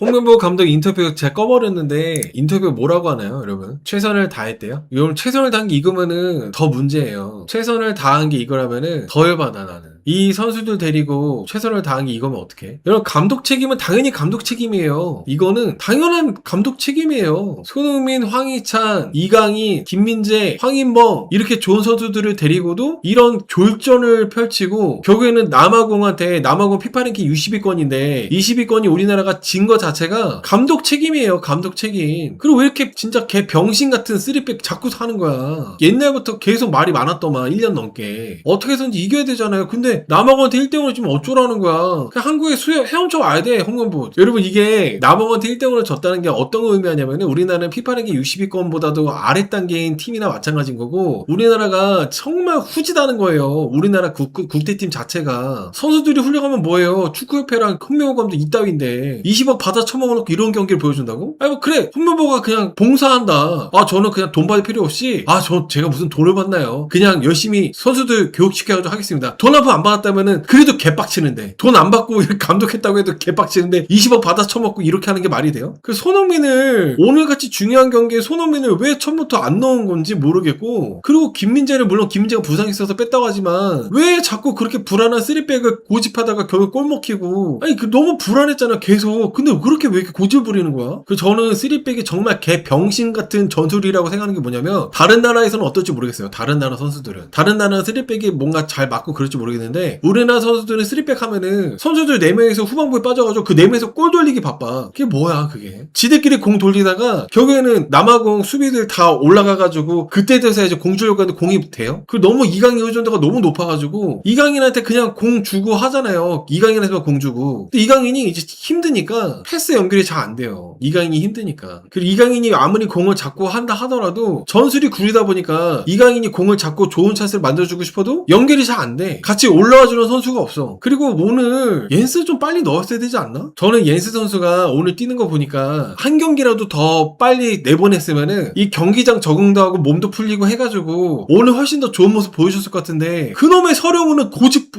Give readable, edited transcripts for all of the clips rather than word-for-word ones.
홍명보 감독 인터뷰 제가 꺼버렸는데 인터뷰 뭐라고 하나요, 여러분? 최선을 다했대요? 여러분 최선을 다한 게 이거면은 더 문제예요. 최선을 다한 게 이거라면은 더 열받아 나는. 이 선수들 데리고 최선을 다한 게 이거면 어떡해? 여러분 감독 책임은 당연히 감독 책임이에요. 이거는 당연한 감독 책임이에요. 손흥민, 황희찬, 이강인, 김민재, 황인범 이렇게 좋은 선수들을 데리고도 이런 졸전을 펼치고 결국에는 남아공 피파 랭킹 60위권인데 20위권이 우리나라가 진 거 자체가 감독 책임이에요. 감독 책임. 그리고 왜 이렇게 진짜 개 병신 같은 3백 자꾸 사는 거야. 옛날부터 계속 말이 많았더만 1년 넘게. 어떻게 해서든지 이겨야 되잖아요. 근데 남아공한테 1대0으로 지금 어쩌라는 거야. 그냥 한국에 헤엄쳐 와야 돼. 홍명보. 여러분 이게 남아공한테 1대0으로 졌다는 게 어떤 의미하냐면 우리나라는 피파 랭킹 60위권보다도 아래 단계인 팀이나 마찬가지인 거고 우리나라가 정말 후지다는 거예요. 우리나라 국대팀 자체가. 선수들이 훌륭하면 뭐예요. 축구협회랑 홍명보 감독 이따위인데 20억 받아 처먹어놓고 이런 경기를 보여준다고? 아니 뭐 그래 홍명보가 그냥 봉사한다. 아 저는 그냥 돈 받을 필요 없이 제가 무슨 돈을 받나요? 그냥 열심히 선수들 교육시켜가지고 하겠습니다. 돈 한 푼 안 받았다면은 그래도 개빡치는데 돈 안 받고 이렇게 감독했다고 해도 개빡치는데 20억 받아 처먹고 이렇게 하는 게 말이 돼요? 그 손흥민을 오늘같이 중요한 경기에 손흥민을 왜 처음부터 안 넣은 건지 모르겠고 그리고 김민재는 물론 김민재가 부상이 있어서 뺐다고 하지만 왜 자꾸 그렇게 불안한 3백을 고집하다가 결국 골 먹히고 아니 너무 불안했잖아 계속. 근데 그렇게 왜 이렇게 고집을 부리는 거야? 저는 3백이 정말 개 병신 같은 전술이라고 생각하는 게 뭐냐면 다른 나라에서는 어떨지 모르겠어요. 다른 나라 선수들은. 다른 나라 3백이 뭔가 잘 맞고 그럴지 모르겠는데 우리나라 선수들은 3백 하면은 선수들 4명에서 후반부에 빠져가지고 그 4명에서 골 돌리기 바빠. 그게 뭐야 그게. 지들끼리 공 돌리다가 결국에는 남아공 수비들 다 올라가가지고 그때 돼서 이제 공 주려고 하는데 공이 돼요? 너무 이강인 의존도가 너무 높아가지고 이강인한테 그냥 공 주고 하잖아요. 이강인한테만 공 주고. 근데 이강인이 이제 힘드니까 패스 연결이 잘 안 돼요. 이강인이 힘드니까. 그리고 이강인이 아무리 공을 잡고 한다 하더라도 전술이 구리다 보니까 이강인이 공을 잡고 좋은 찬스를 만들어주고 싶어도 연결이 잘 안 돼. 같이 올라와주는 선수가 없어. 그리고 오늘 옌스 좀 빨리 넣었어야 되지 않나? 저는 옌스 선수가 오늘 뛰는 거 보니까 한 경기라도 더 빨리 내보냈으면은 이 경기장 적응도 하고 몸도 풀리고 해가지고 오늘 훨씬 더 좋은 모습 보여줬을 것 같은데 그놈의 서령우는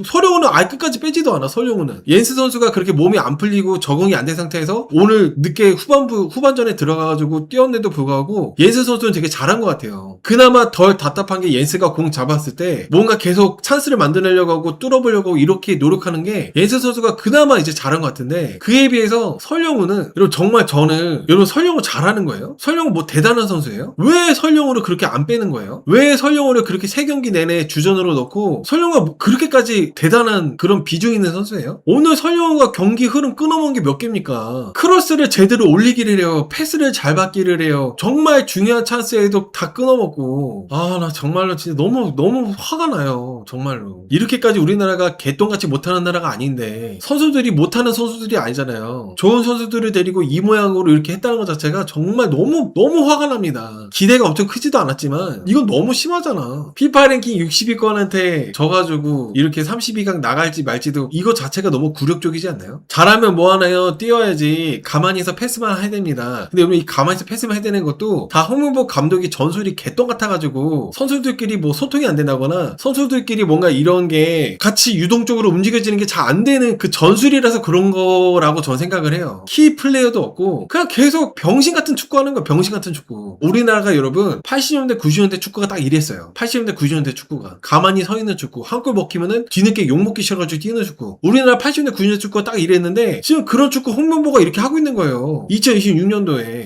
서령우는 아예 끝까지 빼지도 않아. 서령우는 옌스 선수가 그렇게 몸이 안 풀리고 적응이 안 된 상태에서 오늘 늦게 후반전에 들어가가지고 뛰었는데도 불구하고 옌스 선수는 되게 잘한 것 같아요. 그나마 덜 답답한 게 옌스가 공 잡았을 때 뭔가 계속 찬스를 만들려고 하고 뚫어보려고 하고 이렇게 노력하는 게 옌스 선수가 그나마 이제 잘한 것 같은데 그에 비해서 설령우는 여러분 정말 저는 여러분 설령우 잘하는 거예요? 설령우 뭐 대단한 선수예요? 왜 설령우를 그렇게 안 빼는 거예요? 왜 설령우를 그렇게 3경기 내내 주전으로 넣고 설령우가 뭐 그렇게까지 대단한 그런 비중 있는 선수예요? 오늘 설령우가 경기 흐름 끊어먹은 게 몇 개입니까? 크로스를 제대로 올리기를 해요. 패스를 잘 받기를 해요. 정말 중요한 찬스에도 다 끊어먹고 나 정말로 진짜 너무 화가 나요. 정말로. 이렇게까지 우리나라가 개똥같이 못하는 나라가 아닌데 선수들이 못하는 선수들이 아니잖아요. 좋은 선수들을 데리고 이 모양으로 이렇게 했다는 것 자체가 정말 너무 화가 납니다. 기대가 엄청 크지도 않았지만 이건 너무 심하잖아. 피파 랭킹 60위권한테 져가지고 이렇게 32강 나갈지 말지도 이거 자체가 너무 굴욕적이지 않나요? 잘하면 뭐하나요? 뛰어야지. 가만히 있어 패스만 해야 됩니다. 근데 여러분 이 가만히 있어 패스만 해야 되는 것도 다 홍명보 감독이 전술이 개똥 같아가지고 선수들끼리 뭐 소통이 안 된다거나 선수들끼리 뭔가 이런 게 같이 유동적으로 움직여지는 게 잘 안 되는 그 전술이라서 그런 거라고 전 생각을 해요. 키 플레이어도 없고 그냥 계속 병신 같은 축구 하는 거야. 병신 같은 축구. 우리나라가 여러분 80년대 90년대 축구가 딱 이랬어요. 80년대 90년대 축구가 가만히 서 있는 축구. 한 골 먹히면은 뒤늦게 욕 먹기 싫어가지고 뛰는 축구. 우리나라 80년대 90년대 축구가 딱 이랬는데 지금 그런 축구 홍명보가 이렇게 하고 있는 거예요.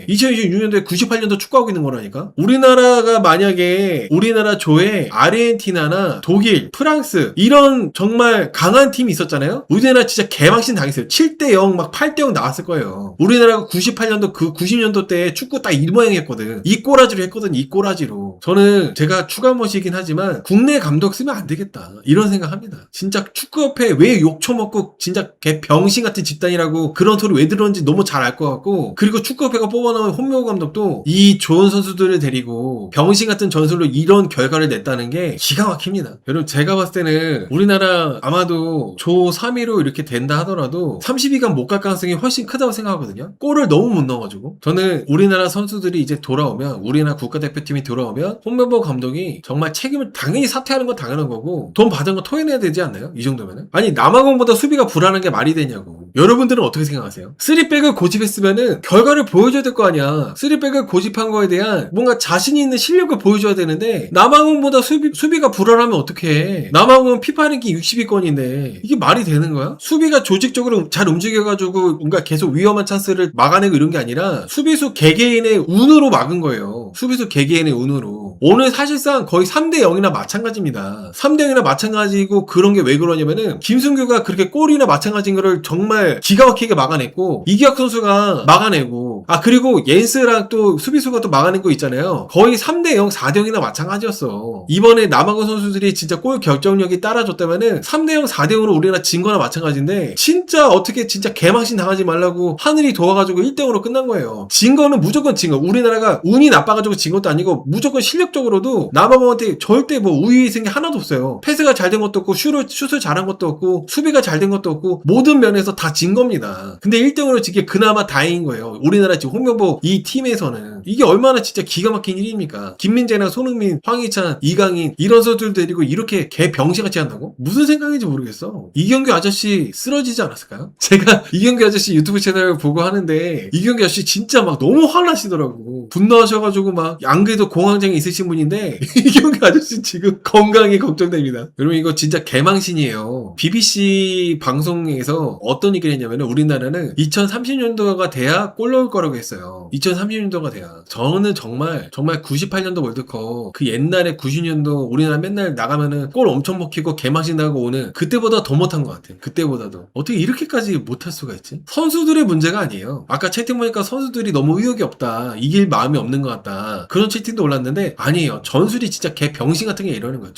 2026년도에 98년도 축구하고 있는 거라니까. 우리나라가 만약에 우리나라 조에 아르헨티나나 독일, 프랑스 이런 정말 강한 팀이 있었잖아요. 우리나라 진짜 개망신 당했어요. 7대0 막 8대0 나왔을 거예요. 우리나라가 98년도 그 90년도 때 축구 딱 이 모양이었거든. 이 꼬라지로 했거든. 이 꼬라지로. 저는 제가 추가머시긴 하지만 국내 감독 쓰면 안 되겠다. 이런 생각합니다. 진짜 축구협회 왜 욕 처먹고 진짜 개 병신 같은 집단이라고 그런 소리 왜 들었는지 너무 잘 알 것 같고 그리고 축구협회가 뽑아놓은 홍명보 감독도 이 좋은 선수들을 데리고 병신 같은 전술로 이런 결과를 냈다는 게 기가 막힙니다. 여러분 제가 봤을 때는 우리나라 아마도 조 3위로 이렇게 된다 하더라도 32강 못 갈 가능성이 훨씬 크다고 생각하거든요. 골을 너무 못 넣어가지고 저는 우리나라 선수들이 이제 돌아오면 우리나라 국가대표팀이 돌아오면 나오면 홍명보 감독이 정말 책임을 당연히 사퇴하는 건 당연한 거고 돈 받은 거 토해내야 되지 않나요? 이 정도면은? 아니 남아공보다 수비가 불안한 게 말이 되냐고. 여러분들은 어떻게 생각하세요? 3백을 고집했으면은 결과를 보여줘야 될 거 아니야. 3백을 고집한 거에 대한 뭔가 자신이 있는 실력을 보여줘야 되는데 남아공보다 수비가 불안하면 어떡해. 남아공은 피파 랭킹 60위권인데 이게 말이 되는 거야? 수비가 조직적으로 잘 움직여가지고 뭔가 계속 위험한 찬스를 막아내고 이런 게 아니라 수비수 개개인의 운으로 막은 거예요. 수비수 개개인의 운으로. 오늘 사실상 거의 3대 0이나 마찬가지입니다. 3대 0이나 마찬가지고 그런 게 왜 그러냐면은 김승규가 그렇게 골이나 마찬가지인 거를 정말 기가 막히게 막아냈고 이기학 선수가 막아내고 그리고 옌스랑 또 수비수가 또 막아낸 거 있잖아요. 거의 3대 0, 4대 0이나 마찬가지였어. 이번에 남아공 선수들이 진짜 골 결정력이 따라줬다면은 3대 0, 4대 0으로 우리나라 진 거나 마찬가지인데 진짜 어떻게 진짜 개망신 당하지 말라고 하늘이 도와가지고 1대 0으로 끝난 거예요. 진 거는 무조건 진 거. 우리나라가 운이 나빠가지고 진 것도 아니고 무조건 실력적으로도 남아공한테 절대 뭐 우위 있은 게 하나도 없어요. 패스가 잘 된 것도 없고 슛을 잘한 것도 없고 수비가 잘 된 것도 없고 모든 면에서 다 진 겁니다. 근데 1등으로 지게 그나마 다행인 거예요. 우리나라 지금 홍명보 이 팀에서는 이게 얼마나 진짜 기가 막힌 일입니까? 김민재나 손흥민, 황희찬, 이강인 이런 선수들 데리고 이렇게 개 병신같이 한다고? 무슨 생각인지 모르겠어. 이경규 아저씨 쓰러지지 않았을까요? 제가 이경규 아저씨 유튜브 채널을 보고 하는데 이경규 아저씨 진짜 막 너무 화나시더라고. 분노하셔가지고 막 안 그래도 공황장애 있으신 분인데 이경규 아저씨 지금 건강이 걱정됩니다. 여러분 이거 진짜 개망신이에요. BBC 방송에서 어떤 얘기를 했냐면 우리나라는 2030년도가 돼야 골 넣을 거라고 했어요. 2030년도가 돼야. 저는 정말 98년도 월드컵 그 옛날에 90년도 우리나라 맨날 나가면은 골 엄청 먹히고 개망신 나고 오는 그때보다 더 못한 것 같아요. 그때보다도. 어떻게 이렇게까지 못할 수가 있지? 선수들의 문제가 아니에요. 아까 채팅 보니까 선수들이 너무 의욕이 없다. 이길 마음이 없는 것 같다. 그런 채팅도 올랐는데 아니에요. 전술이 진짜 개 병신 같은 게 이러는 거예요.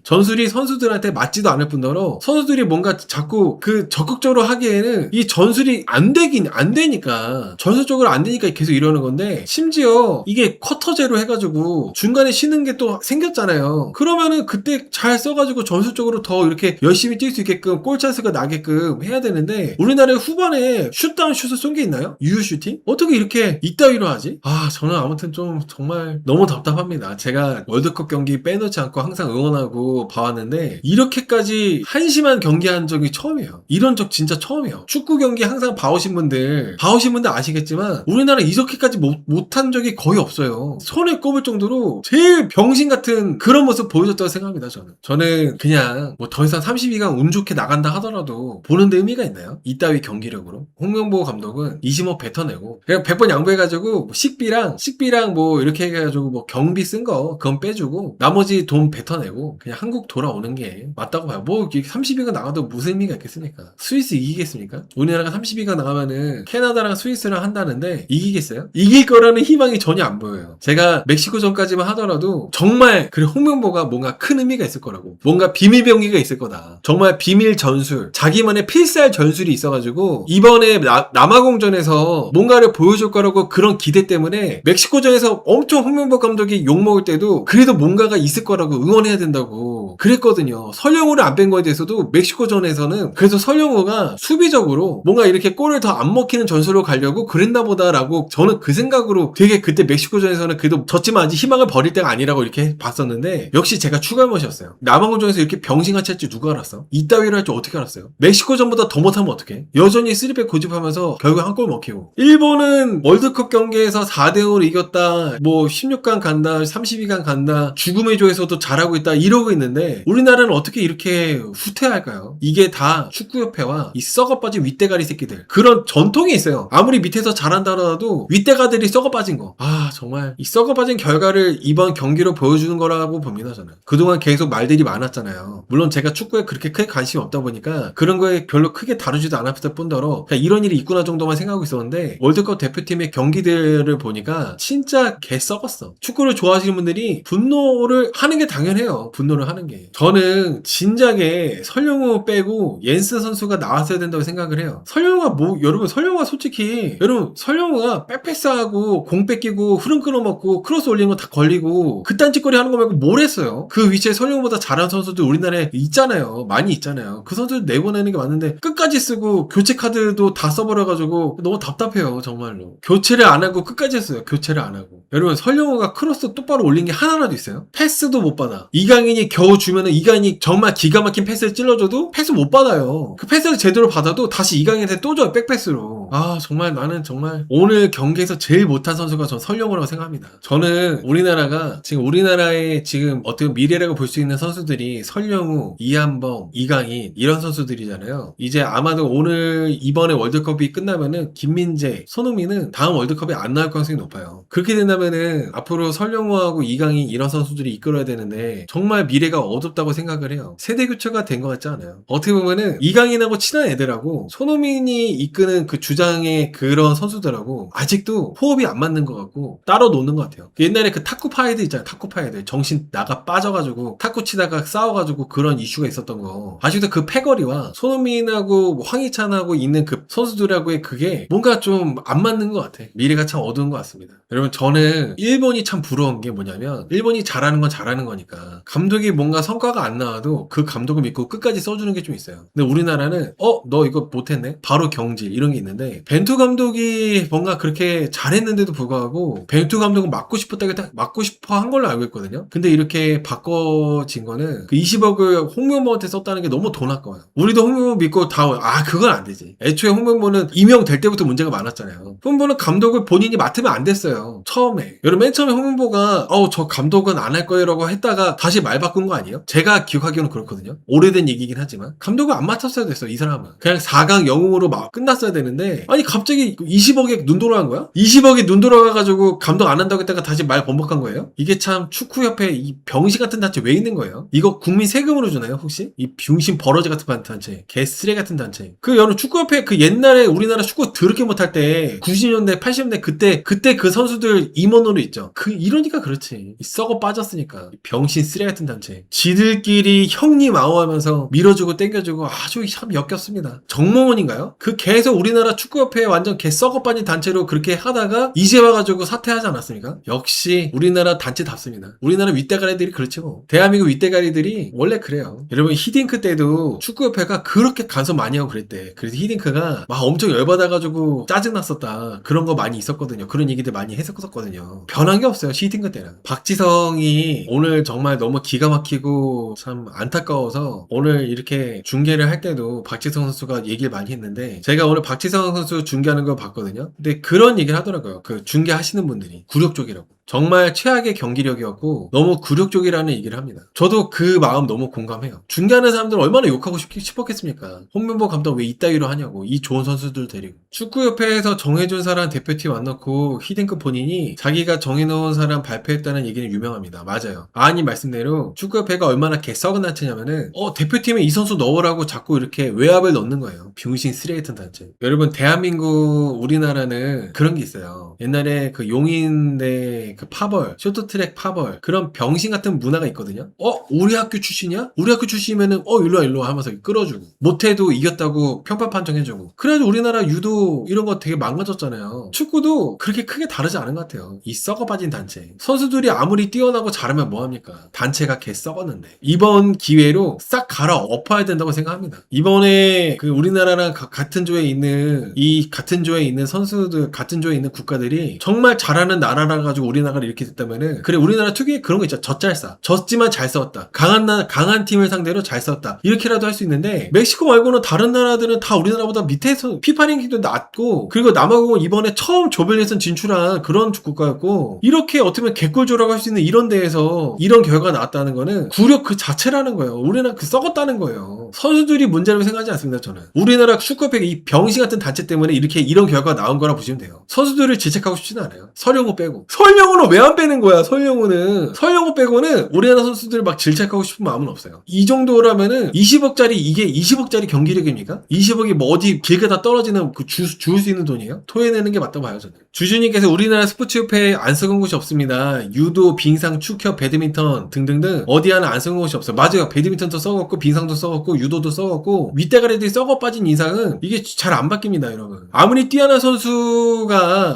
전술이 선수들한테 맞지도 않을 뿐더러 선수들이 뭔가 자꾸 그 적극적으로 하기에는 이 전술이 안 되니까 전술적으로 안 되니까 계속 이러는 건데 심지어 이게 쿼터제로 해가지고 중간에 쉬는 게 또 생겼잖아요. 그러면은 그때 잘 써가지고 전술적으로 더 이렇게 열심히 뛸 수 있게끔 골 찬스가 나게끔 해야 되는데 우리나라의 후반에 슛다운 슛을 쏜 게 있나요? 유효 슈팅? 어떻게 이렇게 이따위로 하지? 저는 아무튼 좀 정말 너무 답답합니다. 제가 월드컵 경기 빼놓지 않고 항상 응원하고 봐왔는데 이렇게까지 한심한 경기한 적이 처음이에요. 이런 적 진짜 처음이에요. 축구 경기 항상 봐오신 분들 아시겠지만 우리나라 이렇게까지 못한 적이 거의 없어요. 손에 꼽을 정도로 제일 병신 같은 그런 모습 보여줬다고 생각합니다. 저는 그냥 뭐 더 이상 32강 운 좋게 나간다 하더라도 보는데 의미가 있나요? 이따위 경기력으로 홍명보 감독은 20억 뱉어내고 그냥 100번 양보해가지고 식비랑 뭐 이렇게 해가지고 뭐 경비 쓴 거 그건 빼주고 나머지 돈 뱉어내고 그냥 한국 돌아오는 게 맞다고 봐요. 뭐 32강 나가도 무슨 의미가 있겠습니까? 스위스 이기겠습니까? 우리나라가 32강 나가면은 캐나다랑 스위스랑 한다는데 이기겠어요? 이길 거라는 희망이 전혀 안 보여요. 제가 멕시코전까지만 하더라도 정말 그래 홍명보가 뭔가 큰 의미가 있을 거라고 뭔가 비밀 병기가 있을 거다. 정말 비밀 전술 자기만의 필살 전술이 있어가지고 이번에 남아공전에서 뭔가를 보여줄 거라고 그런 기대 때문에 멕시코전에서 엄청 홍명보 감독이 욕먹을 때도 그래도 뭔가가 있을 거라고 응원해야 된다고 그랬거든요. 설령우를 안 뺀 거에 대해서도 멕시코전에서는 그래서 설령우가 수비적으로 뭔가 이렇게 골을 더 안 먹히는 전술로 가려고 그랬나 보다라고 저는 그 생각으로 되게 그때 멕시코전에서는 그래도 졌지만 아직 희망을 버릴 때가 아니라고 이렇게 봤었는데 역시 제가 추가할못이었어요. 남아공전에서 이렇게 병신같이 할지 누가 알았어? 이따위로 할 줄 어떻게 알았어요? 멕시코전보다 더 못하면 어떡해? 여전히 3백 고집하면서 결국 한 골 먹히고 일본은 월드컵 경기에서 4대0으로 이겼다 뭐 16강 간다 32강 간다 죽음의 조에서도 잘하고 있다 이러고 있는데 우리나라는 어떻게 이렇게 후퇴할까요? 이게 다 축구협회와 이 썩어빠진 윗대가리 새끼들 그런 전통이 있어요. 아무리 밑에서 잘한다 하더라도 윗대가들이 썩어빠진 거 정말 이 썩어빠진 결과를 이번 경기로 보여주는 거라고 봅니다. 저는 그동안 계속 말들이 많았잖아요. 물론 제가 축구에 그렇게 크게 관심이 없다 보니까 그런 거에 별로 크게 다루지도 않았을 뿐더러 그냥 이런 일이 있구나 정도만 생각하고 있었는데 월드컵 대표팀의 경기들을 보니까 진짜 개 썩었어. 축구를 좋아하시는 분들이 분노를 하는 게 당연해요. 분노를 하는 게. 저는 진작에 설령우 빼고 옌스 선수가 나왔어야 된다고 생각을 해요. 설령우가 설령우가 솔직히 설령우가 백패스하고 공 뺏기고 흐름 끊어먹고 크로스 올리는 거 다 걸리고 그딴 짓거리 하는 거 말고 뭘 했어요? 그 위치에 설령보다 잘하는 선수들 우리나라에 있잖아요. 많이 있잖아요. 그 선수들 내보내는 게 맞는데 끝까지 쓰고 교체 카드도 다 써버려가지고 너무 답답해요. 정말로. 교체를 안 하고 끝까지 했어요. 교체를 안 하고. 여러분 설령호가 크로스 똑바로 올린 게 하나라도 있어요? 패스도 못 받아. 이강인이 겨우 주면은 이강인이 정말 기가 막힌 패스를 찔러줘도 패스 못 받아요. 그 패스를 제대로 받아도 다시 이강인한테 또 줘요. 백패스로. 아 정말 나는 정말 오늘 경기에서 제일 못한 선수가 전 설령호라고 생각합니다. 저는 우리나라가 지금 우리나라의 지금 어떻게 보면 미래라고 볼 수 있는 선수들이 설령호, 이한범, 이강인 이런 선수들이잖아요. 이제 아마도 오늘 이번에 월드컵이 끝나면은 김민재, 손흥민은 다음 월드컵에 안 나올 가능성이 높아요. 그렇게 된다면은 앞으로 설령호하고 이강인 이런 선수들이 이끌어야 되는데 정말 미래가 어둡다고 생각을 해요. 세대 교체가 된 것 같지 않아요? 어떻게 보면은 이강인하고 친한 애들하고 손흥민이 이끄는 그 주장의 그런 선수들하고 아직도 호흡이 안 맞는 것 같고 따로 노는 것 같아요. 옛날에 그 탁구 파이들 있잖아요. 탁구 파이들 정신 나가 빠져가지고 탁구 치다가 싸워가지고 그런 이슈가 있었던 거 아직도 그 패거리와 손흥민하고 뭐 황희찬하고 있는 그 선수들하고의 그게 뭔가 좀 안 맞는 것 같아. 미래가 참 어두운 것 같습니다. 여러분 저는 일본이 참 부러운 게 뭐냐면 일본이 잘하는 건 잘하는 거니까 감독이 뭔가 성과가 안 나와도 그 감독을 믿고 끝까지 써주는 게 좀 있어요. 근데 우리나라는 너 이거 못했네? 바로 경질 이런 게 있는데 벤투 감독이 뭔가 그렇게 잘했는데도 불구하고 벤투 감독은 맡고 싶었다고 맡고 싶어 한 걸로 알고 있거든요. 근데 이렇게 바꿔진 거는 그 20억을 홍명보한테 썼다는 게 너무 돈 아까워요. 우리도 홍명보 믿고 그건 안 되지. 애초에 홍명보는 임명될 때부터 문제가 많았잖아요. 홍명보는 감독을 본인이 맡으면 안 됐어요. 처음에. 여러분 맨 처음에 홍명보가 저 감독은 안 할 거예요 라고 했다가 다시 말 바꾼 거 아니에요? 제가 기억하기로는 그렇거든요. 오래된 얘기긴 하지만 감독을 안 맡았어야 됐어 이 사람은. 그냥 4강 영웅으로 막 끝났어야 되는데 아니 갑자기 20억에 눈 돌아간 거야? 20억에 눈 돌아가가지고 감독 안 한다고 했다가 다시 말 번복한 거예요? 이게 참 축구협회 이 병신 같은 단체 왜 있는 거예요? 이거 국민 세금으로 주나요 혹시? 이 병신 버러지 같은 단체 개쓰레 같은 단체 그 여러분 축구협회 그 옛날에 우리나라 축구 더럽게 못할 때 90년대 80년대 그때 그 선수들 임원으로 있죠. 이러니까 그렇지. 썩어 빠졌으니까. 병신 쓰레 같은 단체. 지들끼리 형님 아우하면서 밀어주고 땡겨주고 아주 참 역겹습니다. 정몽원인가요? 그 계속 우리나라 축구협회에 완전 개 썩어 빠진 단체로 그렇게 하다가 이제 와가지고 사퇴하지 않았습니까? 역시 우리나라 단체답습니다. 우리나라 윗대가리들이 그렇죠. 뭐. 대한민국 윗대가리들이 원래 그래요. 여러분 히딩크 때도 축구협회가 그렇게 간섭 많이 하고 그랬대. 그래서 히딩크가 막 엄청 열받아가지고 짜증났었다. 그런 거 많이 있었거든요. 그런 얘기들 많이 했었거든요. 변한 게 없어요. 히딩크 때랑. 박지성이 오늘 정말 너무 기가 막히고 참 안타까워서 오늘 이렇게 중계를 할 때도 박지성 선수가 얘기를 많이 했는데 제가 오늘 박지성 선수 중계하는 거 봤거든요. 근데 그런 얘기를 하더라고요. 그 중계하시는 분들이 굴욕적이라고. 정말 최악의 경기력이었고 너무 굴욕적이라는 얘기를 합니다. 저도 그 마음 너무 공감해요. 중계하는 사람들은 얼마나 욕하고 싶었겠습니까? 홍명보 감독 왜 이따위로 하냐고. 이 좋은 선수들 데리고. 축구협회에서 정해준 사람 대표팀 안 넣고 히딩크 본인이 자기가 정해놓은 사람 발표했다는 얘기는 유명합니다. 맞아요. 아니 말씀대로 축구협회가 얼마나 개썩은 단체냐면은 대표팀에 이 선수 넣으라고 자꾸 이렇게 외압을 넣는 거예요. 병신 쓰레기 같은 단체. 여러분 대한민국 우리나라는 그런 게 있어요. 옛날에 그 용인대 그 파벌, 쇼트트랙 파벌 그런 병신 같은 문화가 있거든요. 우리 학교 출신이야? 우리 학교 출신이면은 일로 와 하면서 끌어주고 못해도 이겼다고 평판 판정해주고 그래가지고 우리나라 유도 이런 거 되게 망가졌잖아요. 축구도 그렇게 크게 다르지 않은 것 같아요. 이 썩어 빠진 단체. 선수들이 아무리 뛰어나고 잘하면 뭐합니까? 단체가 개 썩었는데 이번 기회로 싹 갈아 엎어야 된다고 생각합니다. 이번에 그 우리나라랑 같은 조에 있는 선수들 같은 조에 있는 국가들이 정말 잘하는 나라라 가지고 우리나라가 이렇게 됐다면은 그래 우리나라 특유의 그런 거 있죠. 젖잘싸. 졌지만 잘 싸웠다. 강한 팀을 상대로 잘 싸웠다. 이렇게라도 할 수 있는데 멕시코 말고는 다른 나라들은 다 우리나라보다 밑에서 피파 랭킹도 낮고 그리고 남아공은 이번에 처음 조별예선 진출한 그런 국가였고 이렇게 어떻게 보면 개꿀조라고 할 수 있는 이런 데에서 이런 결과가 나왔다는 거는 굴욕 그 자체라는 거예요. 우리나라 썩었다는 거예요. 선수들이 문제라고 생각하지 않습니다. 저는. 우리나라 축구협회 이 병신 같은 단체 때문에 이런 결과가 나온 거라 보시면 돼요. 선수들을 질책하고 싶지는 않아요. 설령호 빼고. 설령호를 설령우는 왜 안 빼는 거야? 설령우 빼고는 우리나라 선수들 막 질책하고 싶은 마음은 없어요. 이 정도라면은 20억짜리 이게 20억짜리 경기력입니까? 20억이 뭐 어디 길게 다 떨어지는 그 주울 수 있는 돈이에요? 토해내는 게 맞다고 봐요 저는. 주주님께서 우리나라 스포츠협회에 안 써본 곳이 없습니다. 유도, 빙상, 축협, 배드민턴 등등등 어디 하나 안 써본 곳이 없어요. 맞아요. 배드민턴도 써봤고 빙상도 써봤고 유도도 써봤고 윗대가리들이 썩어 빠진 이상은 이게 잘 안 바뀝니다 여러분. 아무리 뛰어난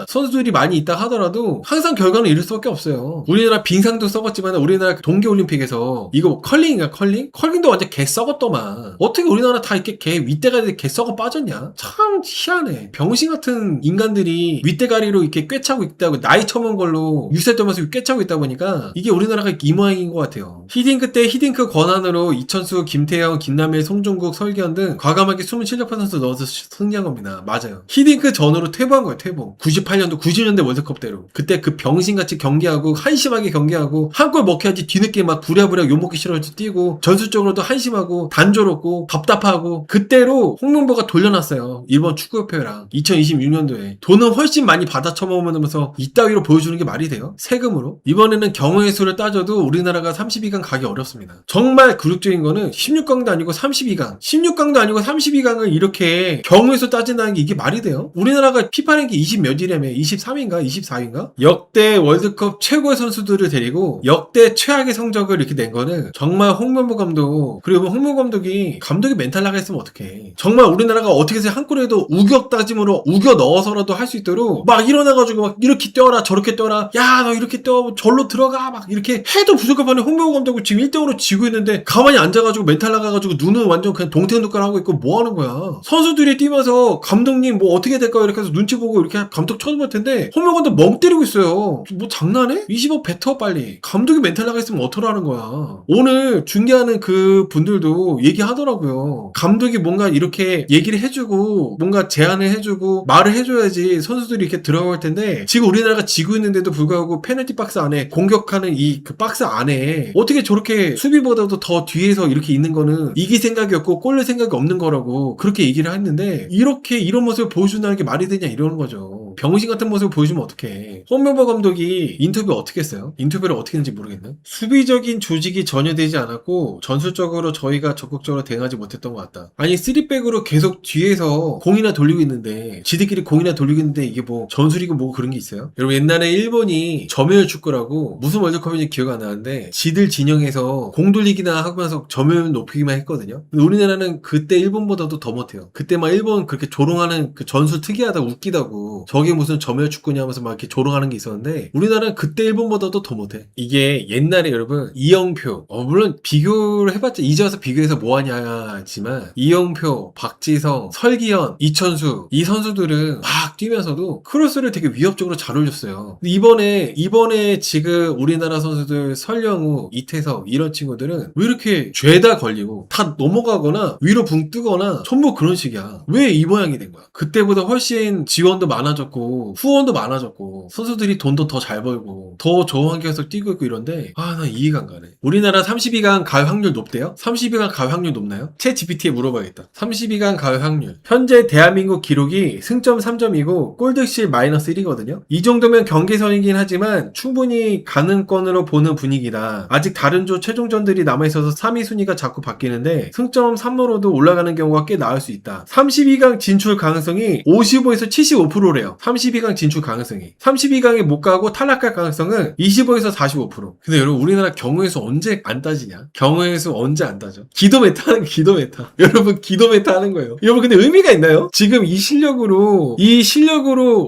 선수들이 많이 있다 하더라도 항상 결과는 이럴 수밖에 없어요. 우리나라 빙상도 써봤지만 우리나라 동계올림픽에서 이거 컬링인가 컬링? 컬링도 완전 개 썩었더만 어떻게 우리나라 다 이렇게 개 윗대가리 개 썩어 빠졌냐? 참 희한해. 병신 같은 인간들이 윗대가리로 이렇게 꿰차고 있다고 나이 처먹은 걸로 6세 떠면서 꿰차고 있다 보니까 이게 우리나라가 이 모양인 것 같아요. 히딩크 때 히딩크 권한으로 이천수, 김태형, 김남일, 송중국, 설기현 등 과감하게 숨은 실력파 선수 넣어서 승리한 겁니다. 맞아요. 히딩크 전으로 퇴보한 거예요. 퇴보. 98년도 90년대 월드컵대로 그때 그 병신같이 경기하고 한심하게 경기하고 한 골 먹혀야지 뒤늦게 막 부랴부랴 욕먹기 싫어서 뛰고 전술적으로도 한심하고 단조롭고 답답하고 그때로 홍명보가 돌려놨어요. 일본 축구협회랑 2026년도에 돈은 훨씬 많이 받아 처먹으면서 이따위로 보여주는 게 말이 돼요? 세금으로? 이번에는 경우의 수를 따져도 우리나라가 32강 가기 어렵습니다. 정말 굴욕적인 거는 16강도 아니고 32강 16강도 아니고 32강을 이렇게 경우의 수 따진다는 게 이게 말이 돼요? 우리나라가 피파 랭킹 20 몇이라며 23위인가 24위인가? 역대 월드컵 최고의 선수들을 데리고 역대 최악의 성적을 이렇게 낸 거는 정말 홍명보 감독 그리고 홍명보 감독이 멘탈 나가 있으면 어떡해. 정말 우리나라가 어떻게 해서 한 골에도 우격 따짐으로 우겨 넣어서라도 할 수 있도록 막 일어나가지고 막 이렇게 뛰어라 저렇게 뛰어라 야 너 이렇게 뛰어 절로 들어가 막 이렇게 해도 부족한 반에 홍명보 감독이 지금 1등으로 지고 있는데 가만히 앉아가지고 멘탈 나가가지고 눈은 완전 그냥 동태눈깔 하고 있고 뭐 하는 거야. 선수들이 뛰면서 감독님 뭐 어떻게 될까요 이렇게 해서 눈치 보고 이렇게 감독 쳐다볼 텐데 홍명보 감독 멍 때리고 있어요. 뭐 장난해? 20억 뱉어 빨리. 감독이 멘탈 나가 있으면 어떡하라는 거야. 오늘 중계하는 그 분들도 얘기하더라고요. 감독이 뭔가 이렇게 얘기를 해주고 뭔가 제안을 해주고 말을 해줘야지 선수들이 이렇게 들어갈 텐데 지금 우리나라가 지고 있는데도 불구하고 페널티 박스 안에 공격하는 이 그 박스 안에 어떻게 저렇게 수비보다도 더 뒤에서 이렇게 있는 거는 이길 생각이 없고 꼴릴 생각이 없는 거라고 그렇게 얘기를 했는데 이렇게 이런 모습을 보여준다는 게 말이 되냐 이러는 거죠. 병신 같은 모습을 보여주면 어떡해. 홍명보 감독이 인터뷰 어떻게 했어요? 인터뷰를 어떻게 했는지 모르겠네. 수비적인 조직이 전혀 되지 않았고 전술적으로 저희가 적극적으로 대응하지 못했던 것 같다. 아니 3백으로 계속 뒤에서 공이나 돌리고 있는데 지들끼리 공이나 돌리고 있는데 이게 뭐 전술이고 뭐 그런 게 있어요? 여러분 옛날에 일본이 점유율 축구라고 무슨 월드컵인지 기억 안 나는데 지들 진영에서 공 돌리기나 하면서 점유율 높이기만 했거든요. 근데 우리나라는 그때 일본보다도 더 못해요. 그때 막 일본 그렇게 조롱하는 그 전술 특이하다 웃기다고 저게 무슨 점유율 축구냐 하면서 막 이렇게 조롱하는 게 있었는데 우리나라는 그때 일본보다도 더 못해. 이게 옛날에 여러분 이영표 물론 비교를 해봤자 이제 와서 비교해서 뭐하냐지만 이영표, 박지성, 설기현, 이천수 이 선수들은 막 뛰면서도 크로스를 되게 위협적으로 잘 올렸어요. 근데 이번에 지금 우리나라 선수들 설령우, 이태석 이런 친구들은 왜 이렇게 죄다 걸리고 다 넘어가거나 위로 붕 뜨거나 전부 그런 식이야. 왜 이 모양이 된 거야? 그때보다 훨씬 지원도 많아졌고 후원도 많아졌고 선수들이 돈도 더 잘 벌고 더 좋은 환경에서 뛰고 있고 이런데 나 이해가 안 가네. 우리나라 32강 갈 확률 높대요? 32강 갈 확률 높나요? 챗 GPT에 물어봐야겠다. 32강 갈 확률. 현재 대한민국 기록이 승점 3점이고 골득실 마이너스 1이거든요. 이 정도면 경계선이긴 하지만 충분히 가능권으로 보는 분위기다. 아직 다른 조 최종전들이 남아있어서 3위 순위가 자꾸 바뀌는데 승점 3으로도 올라가는 경우가 꽤 나올 수 있다. 32강 진출 가능성이 55에서 75%래요. 32강 진출 가능성이. 32강에 못 가고 탈락할 가능성은 25에서 45%. 근데 여러분 우리나라 경우의 수 언제 안 따지냐? 경우의 수 언제 안 따져? 기도 메타 하는 거 기도 메타. 여러분 기도 메타 하는 거예요. 여러분 근데 의미가 있나요? 지금 이 실력으로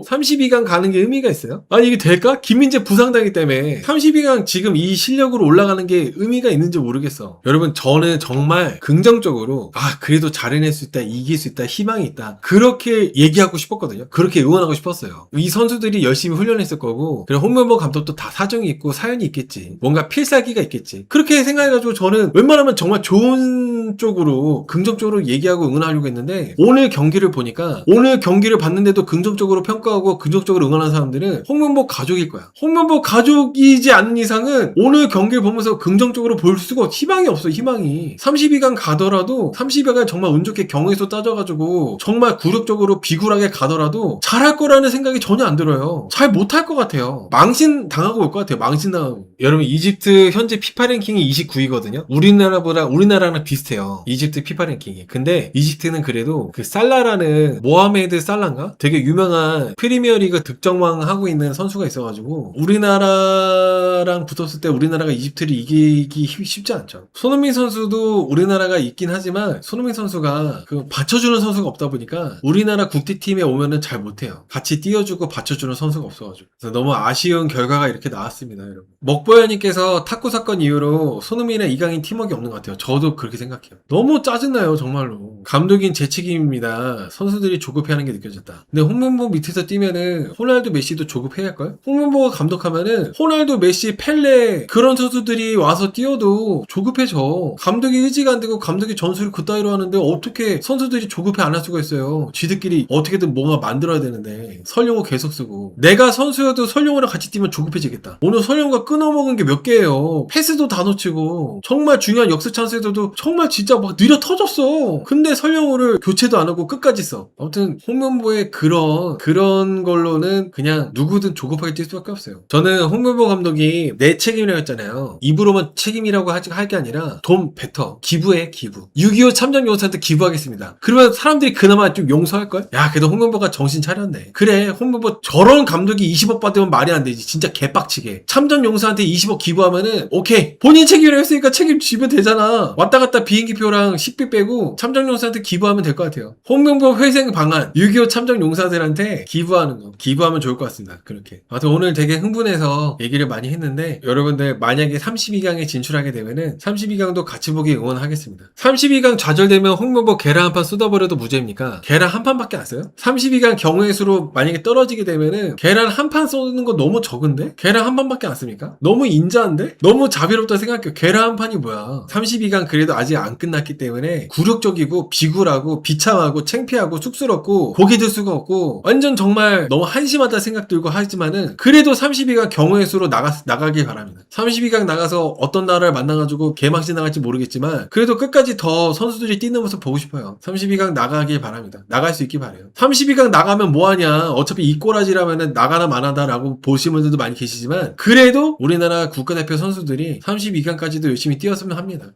32강 가는 게 의미가 있어요? 아니 이게 될까? 김민재 부상당했기 때문에 32강 지금 이 실력으로 올라가는 게 의미가 있는지 모르겠어. 여러분 저는 정말 긍정적으로 그래도 잘 해낼 수 있다, 이길 수 있다, 희망이 있다 그렇게 얘기하고 싶었거든요. 그렇게 응원하고 싶었어요. 이 선수들이 열심히 훈련했을 거고 그리고 홍명보 감독도 다 사정이 있고 사연이 있겠지. 뭔가 필살기가 있겠지. 그렇게 생각해가지고 저는 웬만하면 정말 좋은 쪽으로 긍정적으로 얘기하고 응원하려고 했는데 오늘 경기를 보니까 오늘 경기를 봤는데도 긍정적으로 평가하고 긍정적으로 응원하는 사람들은 홍명보 가족일 거야. 홍명보 가족이지 않는 이상은 오늘 경기를 보면서 긍정적으로 볼 수가 희망이 없어. 희망이 32강 가더라도 32강 정말 운 좋게 경우의 수 따져가지고 정말 굴욕적으로 비굴하게 가더라도 잘할 거라 거라는 생각이 전혀 안 들어요. 잘 못할 것 같아요. 망신 당하고 올 것 같아요. 망신 당하고. 여러분 이집트 현재 피파 랭킹이 29위거든요. 우리나라랑 비슷해요. 이집트 피파 랭킹이. 근데 이집트는 그래도 그 살라라는 모하메드 살라인가? 되게 유명한 프리미어리그 득점왕 하고 있는 선수가 있어가지고 우리나라랑 붙었을 때 우리나라가 이집트를 이기기 쉽지 않죠. 손흥민 선수도 우리나라가 있긴 하지만 손흥민 선수가 그 받쳐주는 선수가 없다 보니까 우리나라 국대팀에 오면은 잘 못해요. 같이 띄워주고 받쳐주는 선수가 없어가지고. 그래서 너무 아쉬운 결과가 이렇게 나왔습니다, 여러분. 먹보야님께서 탁구 사건 이후로 손흥민의 이강인 팀워크가 없는 것 같아요. 저도 그렇게 생각해요. 너무 짜증나요, 정말로. 감독인 제 책임입니다. 선수들이 조급해하는 게 느껴졌다. 근데 홍명보 밑에서 뛰면은 호날두, 메시도 조급해야 할걸? 홍명보가 감독하면은 호날두, 메시, 펠레 그런 선수들이 와서 뛰어도 조급해져. 감독이 의지가 안 되고 감독이 전술을 그따위로 하는데 어떻게 선수들이 조급해 안 할 수가 있어요. 지들끼리 어떻게든 뭔가 만들어야 되는데 설령호 계속 쓰고 내가 선수여도 설령호랑 같이 뛰면 조급해지겠다. 오늘 설령호가 끊어먹은 게 몇 개예요. 패스도 다 놓치고 정말 중요한 역습 찬스에도 정말 진짜 막 느려 터졌어. 근데 설령호를 교체도 안 하고 끝까지 써. 아무튼 홍명보의 그런 걸로는 그냥 누구든 조급하게 뛸 수밖에 없어요. 저는 홍명보 감독이 내 책임이라고 했잖아요. 입으로만 책임이라고 할 게 아니라 돈 뱉어. 기부해, 기부. 6.25 참전용사한테 기부하겠습니다. 그러면 사람들이 그나마 좀 용서할걸? 야, 그래도 홍명보가 정신 차렸네. 그래, 홍명보 저런 감독이 20억 받으면 말이 안 되지. 진짜 개빡치게. 참전용사한테 20억 기부하면은 오케이. 본인 책임이라고 했으니까 책임지면 되잖아. 왔다 갔다 비행기표랑 식비 빼고 참전용사한테 기부하면 될 것 같아요. 홍명보 회생 방안 6.25 참전용사들한테 기부하는 거. 기부하면 좋을 것 같습니다. 그렇게. 아무튼 오늘 되게 흥분해서 얘기를 많이 했는데 여러분들 만약에 32강에 진출하게 되면은 32강도 같이 보기 응원하겠습니다. 32강 좌절되면 홍명보 계란 한 판 쏟아버려도 무죄입니까? 계란 한 판밖에 안 써요? 32강 경우의 수로 만약에 떨어지게 되면은 계란 한 판 쏘는 거 너무 적은데? 계란 한 판밖에 안 씁니까? 너무 인자한데? 너무 자비롭다 생각해요. 계란 한 판이 뭐야? 32강 그래도 아직 안 끝났기 때문에 굴욕적이고 비굴하고 비참하고 창피하고 쑥스럽고 고개 들 수가 없고 완전 정말 너무 한심하다 생각 들고 하지만은 그래도 32강 경우의 수로 나가길 바랍니다. 32강 나가서 어떤 나라를 만나가지고 개막신 나갈지 모르겠지만 그래도 끝까지 더 선수들이 뛰는 모습 보고 싶어요. 32강 나가길 바랍니다. 나갈 수 있길 바래요. 32강 나가면 뭐하냐? 어차피 이 꼬라지라면은 나가나 마나다라고 보시는 분들도 많이 계시지만 그래도 우리나라 국가대표 선수들이 32강까지도 열심히 뛰었으면 합니다.